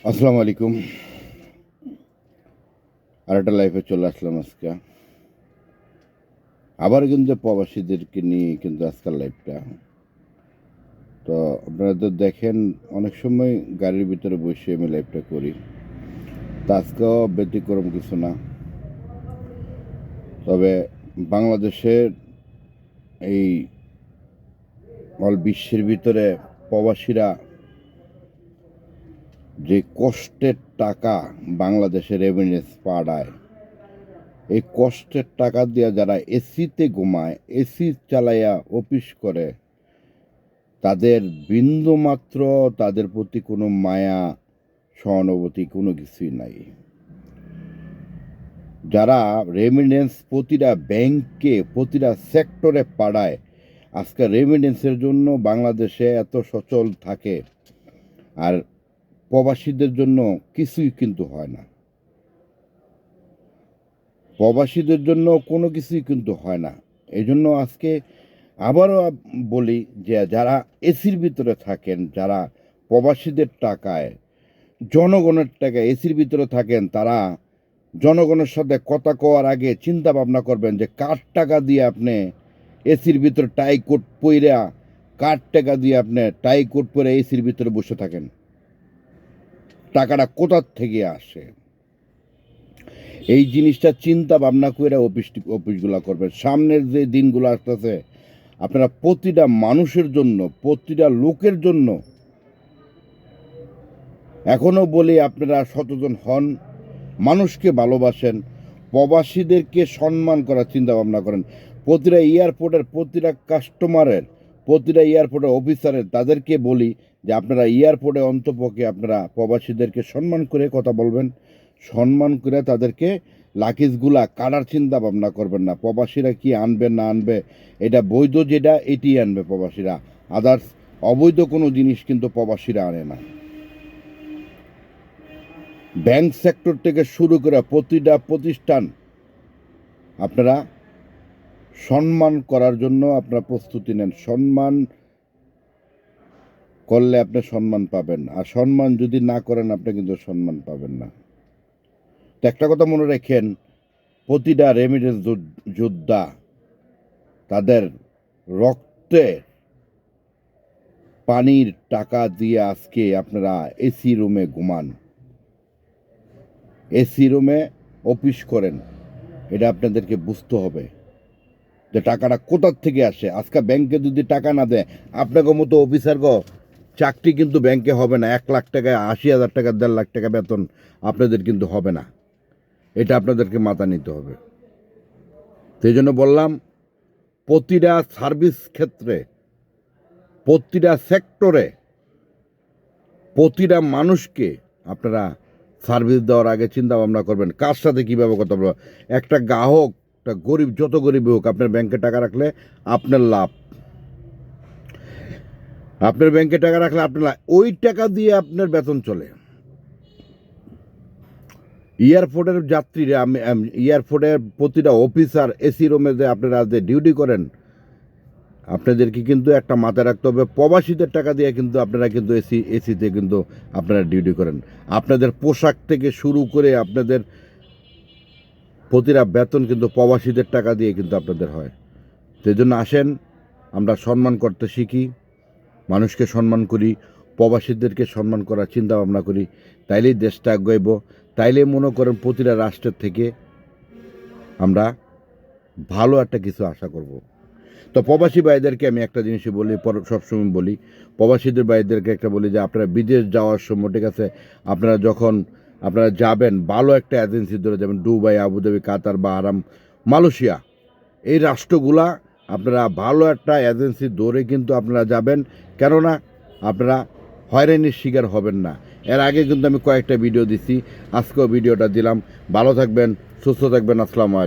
আসসালামু আলাইকুম। আরেকটা লাইফে চলে আসলাম আজকে। আবার কিন্তু প্রবাসীদেরকে নিয়ে কিন্তু আজকাল লাইফটা। তো আপনারা তো দেখেন অনেক সময় গাড়ির ভিতরে বসে আমি লাইফটা করি। তো আজকেও ব্যতিক্রম কিছু না। তবে বাংলাদেশের এই অল বিশ্বের ভিতরে প্রবাসীরা যে কষ্টের টাকা বাংলাদেশে রেভিনিউস পাঠায়, এই কষ্টের টাকা দিয়ে যারা এসিতে ঘুমায়, এসি চালাইয়া অফিস করে, তাদের বিন্দুমাত্র তাদের প্রতি কোনো মায়া সহানুভূতি কোনো কিছুই নাই। যারা রেমিটেন্স প্রতিটা ব্যাংকে প্রতিটা সেক্টরে পাঠায়, আজকে রেমিটেন্সের জন্য বাংলাদেশে এত সচল থাকে, আর প্রবাসীদের জন্য কিছুই কিন্তু হয় না। প্রবাসীদের জন্য কোনো কিছুই কিন্তু হয় না। এই জন্য আজকে আবারও বলি যে যারা এসির ভিতরে থাকেন, যারা প্রবাসীদের টাকায় জনগণের টাকায় এসির ভিতরে থাকেন, তারা জনগণের সাথে কথা কওয়ার আগে চিন্তা ভাবনা করবেন যে কার টাকা দিয়ে আপনি এসির ভিতরে টাই কোট পইরা, কার টাকা দিয়ে আপনি টাই কোট পরে এসির ভিতরে বসে থাকেন, টাকাটা কোথার থেকে আসে। এই জিনিসটা চিন্তা ভাবনা করে অফিসগুলো করবেন। সামনের যে দিনগুলো আসতেছে, আপনারা প্রতিটা মানুষের জন্য, প্রতিটা লোকের জন্য এখনও বলি আপনারা সচেতন হন, মানুষকে ভালোবাসেন, প্রবাসীদেরকে সম্মান করার চিন্তা ভাবনা করেন। প্রতিটা এয়ারপোর্টের প্রতিটা কাস্টমারের, প্রতিটা এয়ারপোর্টের অফিসারের তাদেরকে বলি যে আপনারা এয়ারপোর্টে অন্তপক্ষে আপনারা প্রবাসীদেরকে সম্মান করে কথা বলবেন, সম্মান করে তাদেরকে লাকিজগুলা কাটার চিন্তা ভাবনা করবেন না। প্রবাসীরা কি আনবে না আনবে, এটা বৈধ যেটা এটি আনবে প্রবাসীরা, আদার্স অবৈধ কোনো জিনিস কিন্তু প্রবাসীরা আনে না। ব্যাংক সেক্টর থেকে শুরু করে প্রতিটা প্রতিষ্ঠান আপনারা সম্মান করার জন্য আপনারা প্রস্তুতি নেন। সম্মান করলে আপনি সম্মান পাবেন, আর সম্মান যদি না করেন আপনি কিন্তু সম্মান পাবেন না। তো একটা কথা মনে রাখেন, প্রতিটা রেমিটেন্স যোদ্ধা তাদের রক্তে পানির টাকা দিয়ে আজকে আপনারা এসি রুমে ঘুমান, এসি রুমে অফিস করেন। এটা আপনাদেরকে বুঝতে হবে যে টাকাটা কোথার থেকে আসে। আজকে ব্যাংকে যদি টাকা না দেয়, আপনাকে মতো অফিসারগো চাকরি কিন্তু ব্যাংকে হবে না। 1 লাখ টাকায় 80,000 টাকা 1.5 লাখ টাকা বেতন আপনাদের কিন্তু হবে না। এটা আপনাদেরকে মাথা নিতে হবে। সেই জন্য বললাম, প্রতিটা সার্ভিস ক্ষেত্রে, প্রতিটা সেক্টরে, প্রতিটা মানুষকে আপনারা সার্ভিস দেওয়ার আগে চিন্তা ভাবনা করবেন কার সাথে কীভাবে কথা বলবো। একটা গ্রাহক, একটা গরিব, যত গরিবই হোক, আপনার ব্যাংকে টাকা রাখলে আপনার লাভ। আপনার ব্যাংকে টাকা রাখলে আপনার ওই টাকা দিয়ে আপনার বেতন চলে। এয়ারপোর্টের যাত্রীরা, এয়ারপোর্টের প্রতিটা অফিসার এসি রুমে যে আপনারা যে ডিউটি করেন, আপনাদেরকে কিন্তু একটা মাথায় রাখতে হবে, প্রবাসীদের টাকা দিয়ে কিন্তু আপনারা কিন্তু এসিতে কিন্তু আপনারা ডিউটি করেন। আপনাদের পোশাক থেকে শুরু করে আপনাদের প্রতিটা বেতন কিন্তু প্রবাসীদের টাকা দিয়ে কিন্তু আপনাদের হয়। সেই জন্য আসেন আমরা সম্মান করতে শিখি, মানুষকে সম্মান করি, প্রবাসীদেরকে সম্মান করার চিন্তা ভাবনা করি, তাইলেই দেশটা আগাইব। তাইলে মনে করেন প্রতিটা রাষ্ট্রের থেকে আমরা ভালো একটা কিছু আশা করব। তো প্রবাসী ভাইদেরকে আমি একটা জিনিসই বলি, সবসময় বলি, প্রবাসীদের ভাইদেরকে একটা বলি যে আপনারা বিদেশ যাওয়ার সময়, ঠিক আছে, আপনারা যখন আপনারা যাবেন ভালো একটা এজেন্সি ধরে যাবেন। দুবাই, আবুধাবি, কাতার, বাহারাম, মালয়েশিয়া, এই রাষ্ট্রগুলা আপনারা ভালো একটা এজেন্সি ধরে কিন্তু আপনারা যাবেন, কেননা আপনারা হয়রানির শিকার হবেন না। এর আগে কিন্তু আমি কয়েকটা ভিডিও দিছি, আজকেও ভিডিওটা দিলাম। ভালো থাকবেন, সুস্থ থাকবেন। আসসালামু আলাইকুম।